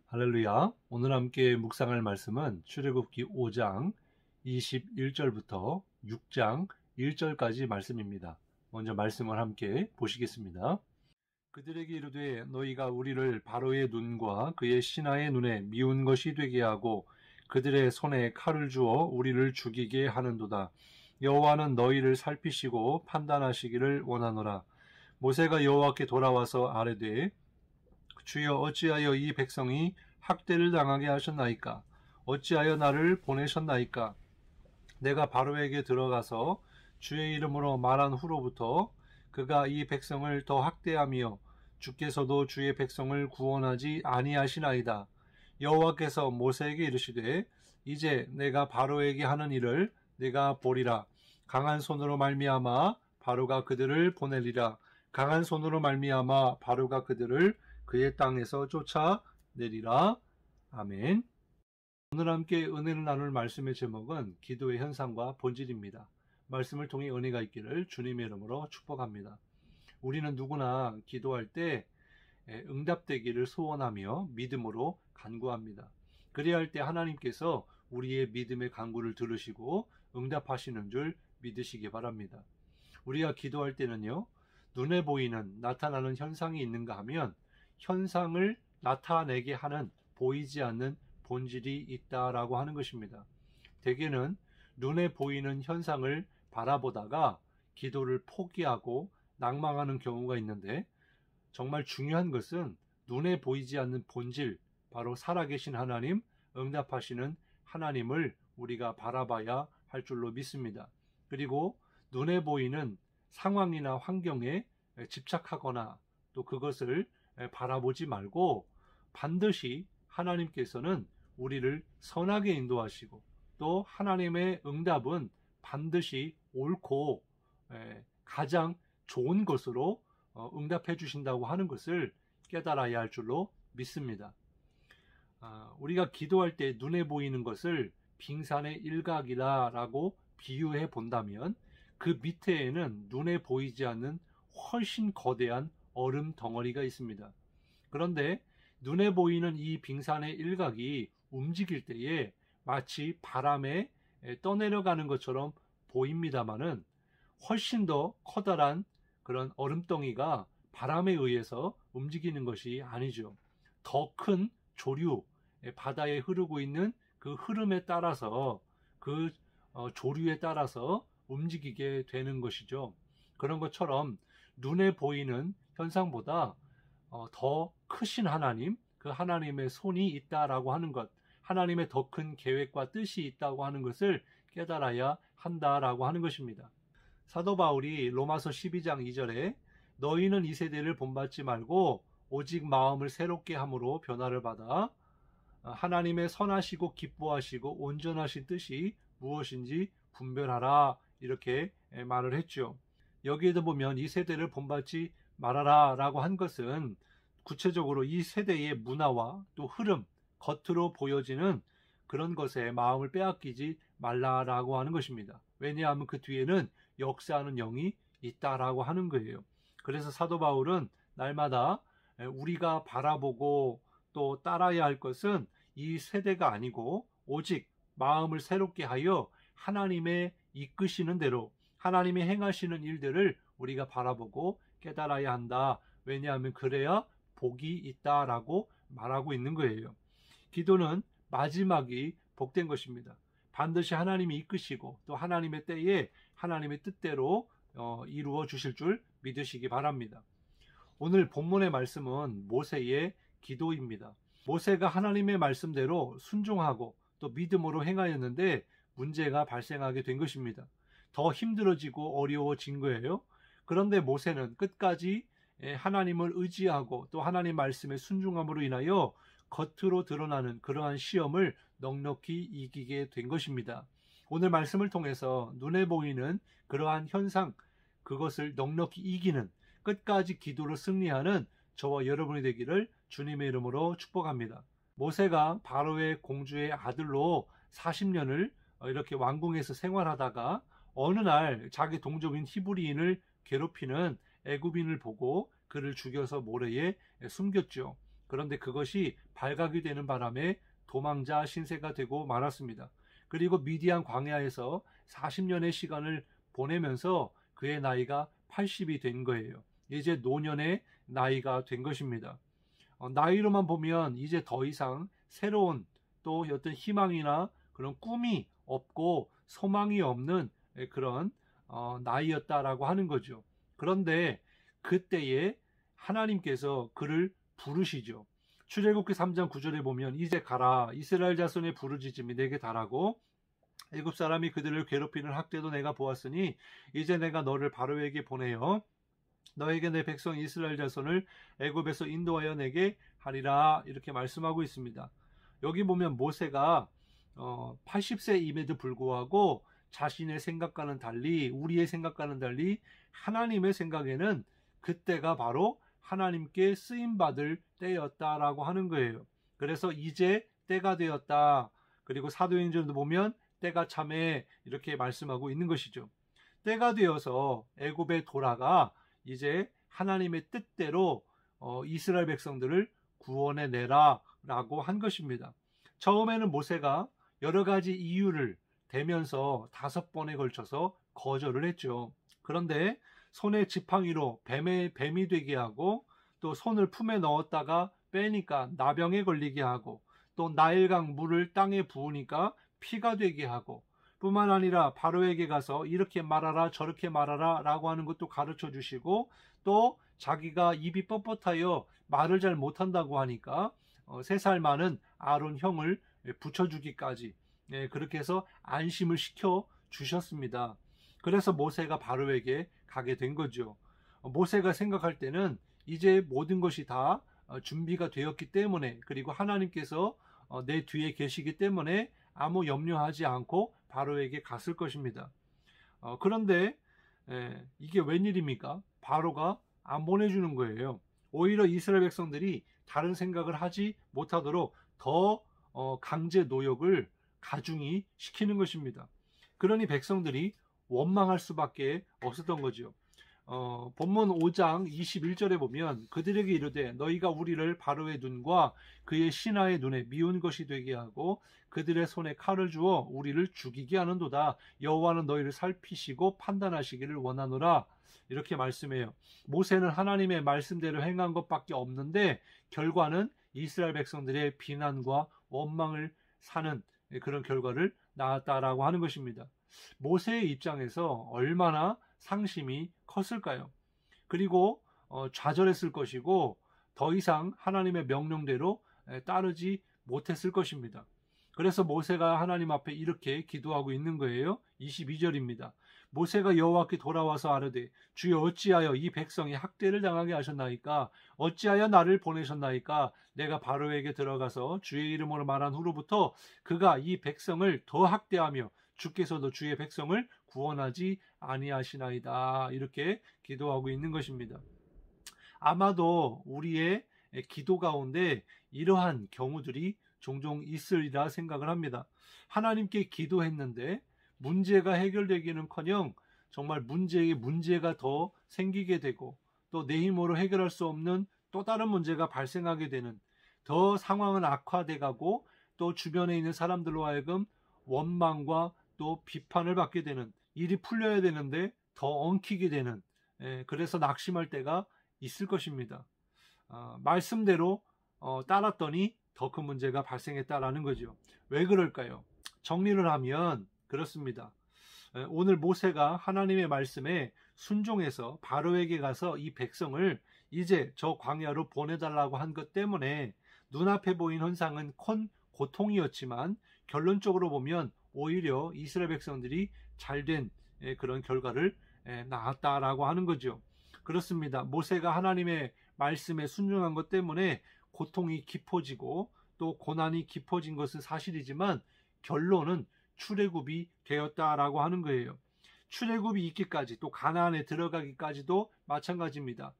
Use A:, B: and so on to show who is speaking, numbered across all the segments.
A: 할렐루야. 오늘 함께 묵상할 말씀은 출애굽기 5장 21절부터 6장 1절까지 말씀입니다. 먼저 말씀을 함께 보시겠습니다. 그들에게 이르되 너희가 우리를 바로의 눈과 그의 신하의 눈에 미운 것이 되게 하고 그들의 손에 칼을 주어 우리를 죽이게 하는도다. 여호와는 너희를 살피시고 판단하시기를 원하노라. 모세가 여호와께 돌아와서 아뢰되 주여 어찌하여 이 백성이 학대를 당하게 하셨나이까? 어찌하여 나를 보내셨나이까? 내가 바로에게 들어가서 주의 이름으로 말한 후로부터 그가 이 백성을 더 학대하며 주께서도 주의 백성을 구원하지 아니하시나이다. 여호와께서 모세에게 이르시되 이제 내가 바로에게 하는 일을 내가 보리라. 강한 손으로 말미암아 바로가 그들을 보내리라. 강한 손으로 말미암아 바로가 그들을 그의 땅에서 쫓아내리라. 아멘. 오늘 함께 은혜를 나눌 말씀의 제목은 기도의 현상과 본질입니다. 말씀을 통해 은혜가 있기를 주님의 이름으로 축복합니다. 우리는 누구나 기도할 때 응답되기를 소원하며 믿음으로 간구합니다. 그래야 할 때 하나님께서 우리의 믿음의 간구를 들으시고 응답하시는 줄 믿으시기 바랍니다. 우리가 기도할 때는요, 눈에 보이는 나타나는 현상이 있는가 하면 현상을 나타내게 하는 보이지 않는 본질이 있다라고 하는 것입니다. 대개는 눈에 보이는 현상을 바라보다가 기도를 포기하고 낭망하는 경우가 있는데 정말 중요한 것은 눈에 보이지 않는 본질, 바로 살아계신 하나님, 응답하시는 하나님을 우리가 바라봐야 할 줄로 믿습니다. 그리고 눈에 보이는 상황이나 환경에 집착하거나 또 그것을 바라보지 말고 반드시 하나님께서는 우리를 선하게 인도하시고 또 하나님의 응답은 반드시 옳고 가장 좋은 것으로 응답해 주신다고 하는 것을 깨달아야 할 줄로 믿습니다. 우리가 기도할 때 눈에 보이는 것을 빙산의 일각이라고 비유해 본다면 그 밑에에는 눈에 보이지 않는 훨씬 거대한 얼음 덩어리가 있습니다. 그런데 눈에 보이는 이 빙산의 일각이 움직일 때에 마치 바람에 떠내려가는 것처럼 보입니다마는 훨씬 더 커다란 그런 얼음덩이가 바람에 의해서 움직이는 것이 아니죠. 더 큰 조류, 바다에 흐르고 있는 그 흐름에 따라서 그 조류에 따라서 움직이게 되는 것이죠. 그런 것처럼 눈에 보이는 현상보다 더 크신 하나님, 그 하나님의 손이 있다라고 하는 것, 하나님의 더 큰 계획과 뜻이 있다고 하는 것을 깨달아야 한다라고 하는 것입니다. 사도 바울이 로마서 12장 2절에 너희는 이 세대를 본받지 말고 오직 마음을 새롭게 함으로 변화를 받아 하나님의 선하시고 기뻐하시고 온전하신 뜻이 무엇인지 분별하라, 이렇게 말을 했죠. 여기에도 보면 이 세대를 본받지 말아라 라고 한 것은 구체적으로 이 세대의 문화와 또 흐름, 겉으로 보여지는 그런 것에 마음을 빼앗기지 말라라고 하는 것입니다. 왜냐하면 그 뒤에는 역사하는 영이 있다라고 하는 거예요. 그래서 사도 바울은 날마다 우리가 바라보고 또 따라야 할 것은 이 세대가 아니고 오직 마음을 새롭게 하여 하나님의 이끄시는 대로 하나님이 행하시는 일들을 우리가 바라보고 깨달아야 한다. 왜냐하면 그래야 복이 있다라고 말하고 있는 거예요. 기도는 마지막이 복된 것입니다. 반드시 하나님이 이끄시고 또 하나님의 때에 하나님의 뜻대로 이루어 주실 줄 믿으시기 바랍니다. 오늘 본문의 말씀은 모세의 기도입니다. 모세가 하나님의 말씀대로 순종하고 또 믿음으로 행하였는데 문제가 발생하게 된 것입니다. 더 힘들어지고 어려워진 거예요. 그런데 모세는 끝까지 하나님을 의지하고 또 하나님 말씀에 순종함으로 인하여 겉으로 드러나는 그러한 시험을 넉넉히 이기게 된 것입니다. 오늘 말씀을 통해서 눈에 보이는 그러한 현상, 그것을 넉넉히 이기는 끝까지 기도로 승리하는 저와 여러분이 되기를 주님의 이름으로 축복합니다. 모세가 바로의 공주의 아들로 40년을 이렇게 왕궁에서 생활하다가 어느 날 자기 동족인 히브리인을 괴롭히는 애굽인을 보고 그를 죽여서 모래에 숨겼죠. 그런데 그것이 발각이 되는 바람에 도망자 신세가 되고 말았습니다. 그리고 미디안 광야에서 40년의 시간을 보내면서 그의 나이가 80이 된 거예요. 이제 노년의 나이가 된 것입니다. 나이로만 보면 이제 더 이상 새로운 또 어떤 희망이나 그런 꿈이 없고 소망이 없는 그런 나이였다라고 하는 거죠. 그런데 그때에 하나님께서 그를 부르시죠. 출애굽기 3장 9절에 보면 이제 가라 이스라엘 자손의 부르짖음이 내게 달하고 애굽 사람이 그들을 괴롭히는 학대도 내가 보았으니 이제 내가 너를 바로에게 보내어 너에게 내 백성 이스라엘 자손을 애굽에서 인도하여 내게 하리라 이렇게 말씀하고 있습니다. 여기 보면 모세가 80세임에도 불구하고 자신의 생각과는 달리 우리의 생각과는 달리 하나님의 생각에는 그때가 바로 하나님께 쓰임받을 때였다라고 하는 거예요. 그래서 이제 때가 되었다. 그리고 사도행전도 보면 때가 참에 이렇게 말씀하고 있는 것이죠. 때가 되어서 애굽에 돌아가 이제 하나님의 뜻대로 이스라엘 백성들을 구원해 내라 라고 한 것입니다. 처음에는 모세가 여러 가지 이유를 대면서 5번에 걸쳐서 거절을 했죠. 그런데 손에 지팡이로 뱀이 되게 하고 또 손을 품에 넣었다가 빼니까 나병에 걸리게 하고 또 나일강 물을 땅에 부으니까 피가 되게 하고 뿐만 아니라 바로에게 가서 이렇게 말하라 저렇게 말하라 라고 하는 것도 가르쳐 주시고 또 자기가 입이 뻣뻣하여 말을 잘 못한다고 하니까 3살 많은 아론 형을 붙여주기까지 그렇게 해서 안심을 시켜 주셨습니다. 그래서 모세가 바로에게 가게 된 거죠. 모세가 생각할 때는 이제 모든 것이 다 준비가 되었기 때문에 그리고 하나님께서 내 뒤에 계시기 때문에 아무 염려하지 않고 바로에게 갔을 것입니다. 그런데 이게 웬일입니까? 바로가 안 보내주는 거예요. 오히려 이스라엘 백성들이 다른 생각을 하지 못하도록 더 강제 노역을 가중히 시키는 것입니다. 그러니 백성들이 원망할 수밖에 없었던 거죠. 본문 5장 21절에 보면 그들에게 이르되 너희가 우리를 바로의 눈과 그의 신하의 눈에 미운 것이 되게 하고 그들의 손에 칼을 주어 우리를 죽이게 하는도다. 여호와는 너희를 살피시고 판단하시기를 원하노라. 이렇게 말씀해요. 모세는 하나님의 말씀대로 행한 것밖에 없는데 결과는 이스라엘 백성들의 비난과 원망을 사는 그런 결과를 낳았다라고 하는 것입니다. 모세의 입장에서 얼마나 상심이 컸을까요? 그리고 좌절했을 것이고 더 이상 하나님의 명령대로 따르지 못했을 것입니다. 그래서 모세가 하나님 앞에 이렇게 기도하고 있는 거예요. 22절입니다. 모세가 여호와께 돌아와서 아뢰되 주여 어찌하여 이 백성이 학대를 당하게 하셨나이까? 어찌하여 나를 보내셨나이까? 내가 바로에게 들어가서 주의 이름으로 말한 후로부터 그가 이 백성을 더 학대하며 주께서도 주의 백성을 구원하지 아니하시나이다. 이렇게 기도하고 있는 것입니다. 아마도 우리의 기도 가운데 이러한 경우들이 종종 있으리라 생각을 합니다. 하나님께 기도했는데 문제가 해결되기는커녕 정말 문제에 문제가 더 생기게 되고 또 내 힘으로 해결할 수 없는 또 다른 문제가 발생하게 되는 더 상황은 악화돼 가고 또 주변에 있는 사람들로 하여금 원망과 또 비판을 받게 되는 일이 풀려야 되는데 더 엉키게 되는 그래서 낙심할 때가 있을 것입니다. 말씀대로 따랐더니 더 큰 문제가 발생했다라는 거죠. 왜 그럴까요? 정리를 하면 그렇습니다. 오늘 모세가 하나님의 말씀에 순종해서 바로에게 가서 이 백성을 이제 저 광야로 보내달라고 한 것 때문에 눈앞에 보인 현상은 큰 고통이었지만 결론적으로 보면 오히려 이스라엘 백성들이 잘된 그런 결과를 낳았다라고 하는 거죠. 그렇습니다. 모세가 하나님의 말씀에 순종한 것 때문에 고통이 깊어지고 또 고난이 깊어진 것은 사실이지만 결론은 출애굽이 되었다라고 하는 거예요. 출애굽이 있기까지 또 가나안에 들어가기까지도 마찬가지입니다.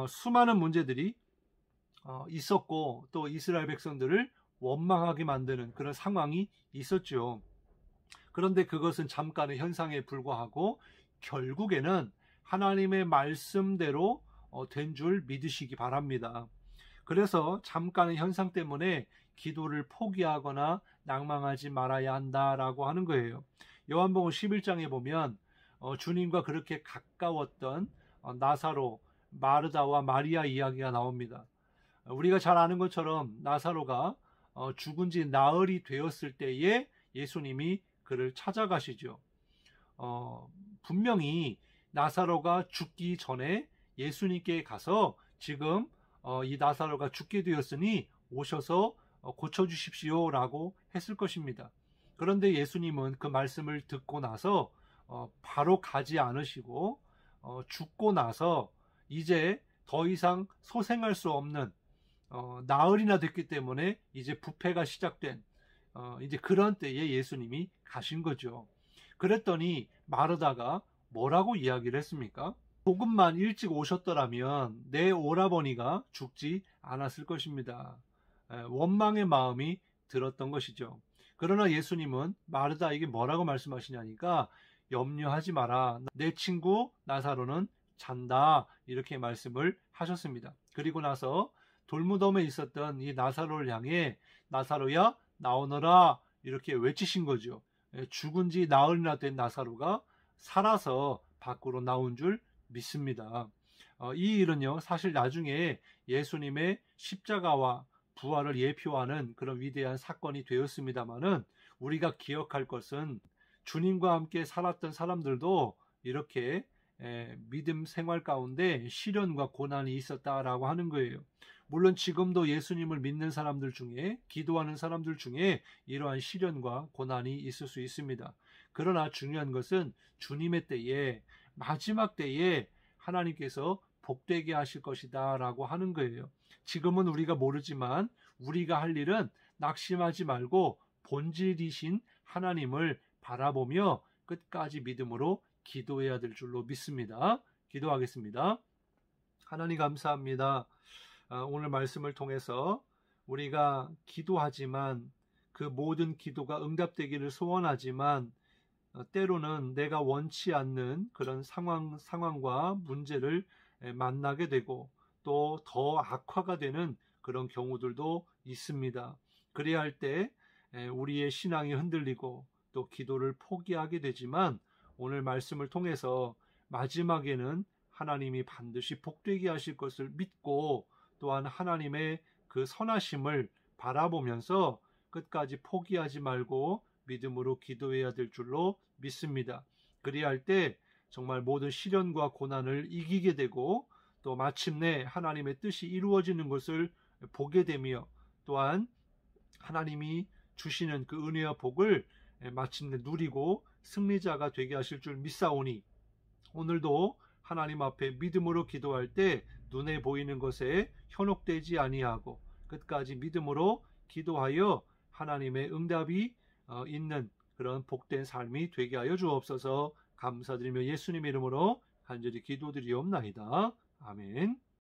A: 수많은 문제들이 있었고 또 이스라엘 백성들을 원망하게 만드는 그런 상황이 있었죠. 그런데 그것은 잠깐의 현상에 불과하고 결국에는 하나님의 말씀대로 된 줄 믿으시기 바랍니다. 그래서 잠깐의 현상 때문에 기도를 포기하거나 낭망하지 말아야 한다라고 하는 거예요. 요한복음 11장에 보면 주님과 그렇게 가까웠던 나사로, 마르다와 마리아 이야기가 나옵니다. 우리가 잘 아는 것처럼 나사로가 죽은 지 나흘이 되었을 때에 예수님이 그를 찾아가시죠. 분명히 나사로가 죽기 전에 예수님께 가서 지금 이 나사로가 죽게 되었으니 오셔서 고쳐주십시오 라고 했을 것입니다. 그런데 예수님은 그 말씀을 듣고 나서 바로 가지 않으시고 죽고 나서 이제 더 이상 소생할 수 없는 나흘이나 됐기 때문에 이제 부패가 시작된 이제 그런 때에 예수님이 가신 거죠. 그랬더니 마르다가 뭐라고 이야기를 했습니까? 조금만 일찍 오셨더라면 내 오라버니가 죽지 않았을 것입니다. 원망의 마음이 들었던 것이죠. 그러나 예수님은 마르다에게 뭐라고 말씀하시냐니까 염려하지 마라. 내 친구 나사로는 잔다. 이렇게 말씀을 하셨습니다. 그리고 나서 돌무덤에 있었던 이 나사로를 향해 나사로야 나오너라 이렇게 외치신 거죠. 죽은 지 나흘이나 된 나사로가 살아서 밖으로 나온 줄 믿습니다. 이 일은요 사실 나중에 예수님의 십자가와 부활을 예표하는 그런 위대한 사건이 되었습니다마는 우리가 기억할 것은 주님과 함께 살았던 사람들도 이렇게 믿음 생활 가운데 시련과 고난이 있었다라고 하는 거예요. 물론 지금도 예수님을 믿는 사람들 중에 기도하는 사람들 중에 이러한 시련과 고난이 있을 수 있습니다. 그러나 중요한 것은 주님의 때에 마지막 때에 하나님께서 복되게 하실 것이다 라고 하는 거예요. 지금은 우리가 모르지만 우리가 할 일은 낙심하지 말고 본질이신 하나님을 바라보며 끝까지 믿음으로 기도해야 될 줄로 믿습니다. 기도하겠습니다. 하나님 감사합니다. 오늘 말씀을 통해서 우리가 기도하지만 그 모든 기도가 응답되기를 소원하지만 때로는 내가 원치 않는 그런 상황과 문제를 만나게 되고 또 더 악화가 되는 그런 경우들도 있습니다. 그래야 할 때 우리의 신앙이 흔들리고 또 기도를 포기하게 되지만 오늘 말씀을 통해서 마지막에는 하나님이 반드시 복되게 하실 것을 믿고 또한 하나님의 그 선하심을 바라보면서 끝까지 포기하지 말고 믿음으로 기도해야 될 줄로 믿습니다. 그래야 할 때 정말 모든 시련과 고난을 이기게 되고 또 마침내 하나님의 뜻이 이루어지는 것을 보게 되며 또한 하나님이 주시는 그 은혜와 복을 마침내 누리고 승리자가 되게 하실 줄 믿사오니 오늘도 하나님 앞에 믿음으로 기도할 때 눈에 보이는 것에 현혹되지 아니하고 끝까지 믿음으로 기도하여 하나님의 응답이 있는 그런 복된 삶이 되게 하여 주옵소서. 감사드리며 예수님의 이름으로 간절히 기도드리옵나이다. 아멘.